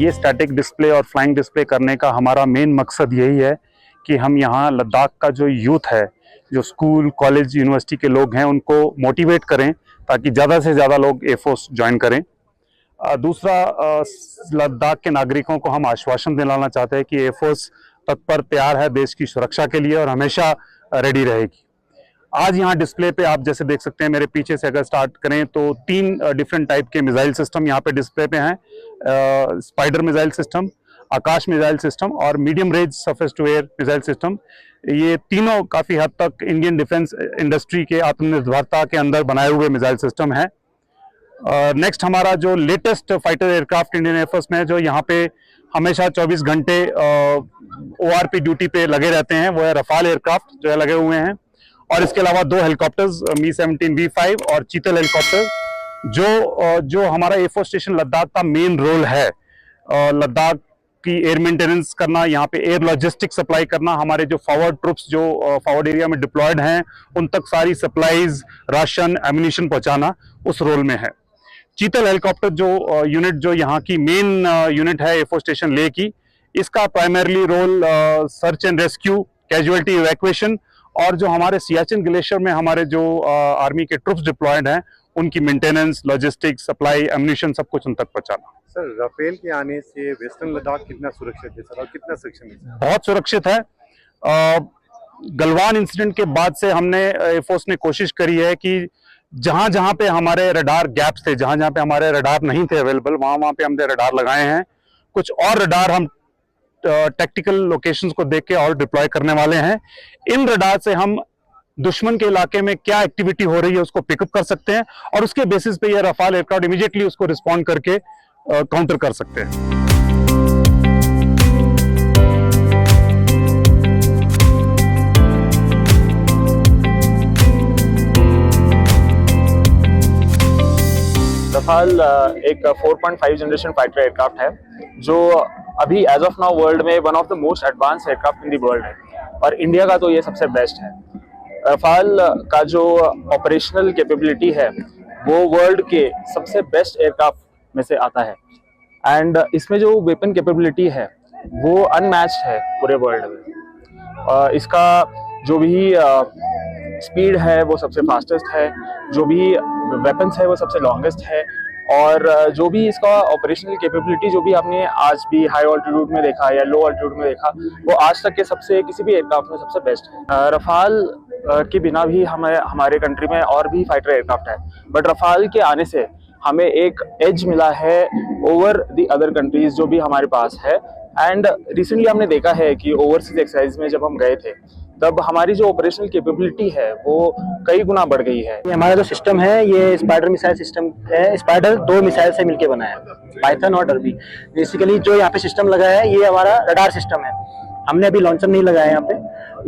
ये static display और flying display करने का हमारा मेन मकसद यही है कि हम यहाँ लद्दाख का जो यूथ है, जो स्कूल कॉलेज यूनिवर्सिटी के लोग हैं, उनको मोटिवेट करें ताकि ज़्यादा से ज़्यादा लोग एयरफोर्स ज्वाइन करें। दूसरा, लद्दाख के नागरिकों को हम आश्वासन दिलाना चाहते हैं कि एयरफोर्स तत्पर तैयार है देश की सुरक्षा के लिए और हमेशा रेडी रहेगी। आज यहाँ डिस्प्ले पे आप जैसे देख सकते हैं, मेरे पीछे से अगर स्टार्ट करें तो 3 डिफरेंट टाइप के मिसाइल सिस्टम यहाँ पे डिस्प्ले पे हैं। Spider missile system, Akash missile system और medium range surface to air missile system. ये तीनों काफ़ी हद तक इंडियन डिफेंस इंडस्ट्री के आत्मनिर्भरता के अंदर बनाए हुए मिसाइल सिस्टम है। नेक्स्ट हमारा जो latest fighter aircraft Indian air force में है, जो यहाँ पे हमेशा 24 घंटे ORP ड्यूटी पे लगे रहते हैं, वो है रफाल एयरक्राफ्ट जो है लगे हुए हैं। और इसके अलावा 2 हेलीकॉप्टर्स Mi-17 V5 और चीतल हेलीकॉप्टर, जो हमारा एयरफोर्स स्टेशन लद्दाख का मेन रोल है। लद्दाख की एयर मेंटेनेंस करना, यहाँ पे एयर लॉजिस्टिक सप्लाई करना, हमारे जो फॉरवर्ड ट्रुप्स जो फॉरवर्ड एरिया में डिप्लॉयड हैं उन तक सारी सप्लाईज, राशन, एम्युनिशन पहुंचाना उस रोल में है। चीतल हेलीकॉप्टर जो यूनिट जो यहाँ की मेन यूनिट है एयरफोर्स स्टेशन लेह की, इसका primarily role search and rescue, casualty evacuation और जो हमारे सियाचिन ग्लेशियर में हमारे जो आर्मी के ट्रुप्स डिप्लॉयड हैं उनकी मेंटेनेंस, लॉजिस्टिक्स, सप्लाई, एम्युनिशन सब कुछ उन तक पहुंचाना। सर, राफेल के आने से वेस्टर्न लद्दाख कितना सुरक्षित है सर, और कितना सक्षम है? बहुत सुरक्षित है। गलवान इंसिडेंट के बाद से हमने एयरफोर्स ने कोशिश करी है कि जहां जहां पे हमारे रडार गैप्स थे, जहां जहां पे हमारे रडार नहीं थे अवेलेबल, वहां पे हमने रडार लगाए हैं। कुछ और रडार हम टैक्टिकल लोकेशंस को देख के और डिप्लॉय करने वाले हैं। इन रडार से हम दुश्मन के इलाके में क्या एक्टिविटी हो रही है उसको पिकअप कर सकते हैं और उसके बेसिस पे ये रफाल एयरक्राफ्ट इमीडिएटली उसको रिस्पॉन्ड करके काउंटर कर सकते हैं। रफाल एक 4.5 जनरेशन फाइटर एयरक्राफ्ट है जो अभी एज ऑफ नाउ वर्ल्ड में one of the most advance aircraft in the world है और इंडिया का तो ये सबसे बेस्ट है। रफाल का जो ऑपरेशनल कैपेबिलिटी है वो वर्ल्ड के सबसे बेस्ट एयरक्राफ्ट में से आता है एंड इसमें जो वेपन कैपेबिलिटी है वो अनमैच्ड है पूरे वर्ल्ड में। इसका जो भी स्पीड है वो सबसे फास्टेस्ट है, जो भी वेपन्स है वो सबसे लॉन्गेस्ट है और जो भी इसका ऑपरेशनल कैपेबिलिटी जो भी आपने आज भी हाई ऑल्टीट्यूड में देखा या लो ऑल्टीट्यूड में देखा, वो आज तक के सबसे किसी भी एयरक्राफ्ट में सबसे बेस्ट है। रफाल के बिना भी हमारे कंट्री में और भी फाइटर एयरक्राफ्ट है, बट रफाल के आने से हमें एक एज मिला है ओवर द अदर कंट्रीज जो भी हमारे पास है। एंड रिसेंटली हमने देखा है कि ओवरसीज एक्सरसाइज में जब हम गए थे तब हमारी जो ऑपरेशनल कैपेबिलिटी है वो कई गुना बढ़ गई है। हमारा जो सिस्टम है ये स्पाइडर मिसाइल सिस्टम है। स्पाइडर 2 मिसाइल से मिलके बना है, पाइथन और डर्बी। बेसिकली जो यहाँ पे सिस्टम लगा है ये हमारा रडार सिस्टम है, हमने अभी लॉन्चर नहीं लगाया यहाँ पे।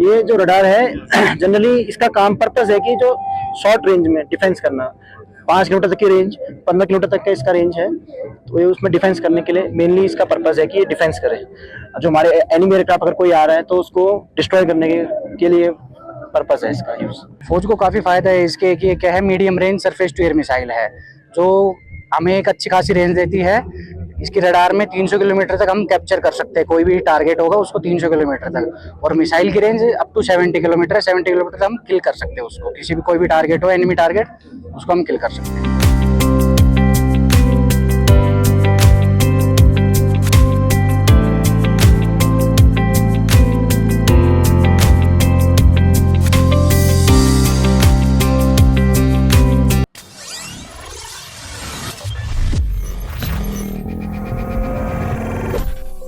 ये जो रडार है जनरली इसका काम पर्पस है कि जो शॉर्ट रेंज में डिफेंस करना, 5 किलोमीटर तक की रेंज, 15 किलोमीटर तक का इसका रेंज है, तो ये उसमें डिफेंस करने के लिए मेनली इसका पर्पस है कि ये डिफेंस करे। जो हमारे एनिमी एयरक्राफ्ट अगर कोई आ रहा है तो उसको डिस्ट्रॉय करने के लिए पर्पस है इसका यूज। फौज को काफ़ी फायदा है इसके कि क्या है, medium range surface to air missile है जो हमें एक अच्छी खासी रेंज देती है। इसकी रडार में 300 किलोमीटर तक हम कैप्चर कर सकते हैं, कोई भी टारगेट होगा उसको 300 किलोमीटर तक, और मिसाइल की रेंज अप टू 70 किलोमीटर है। 70 किलोमीटर तक हम किल कर सकते हैं उसको, किसी भी कोई भी टारगेट हो, एनिमी टारगेट, उसको हम किल कर सकते हैं।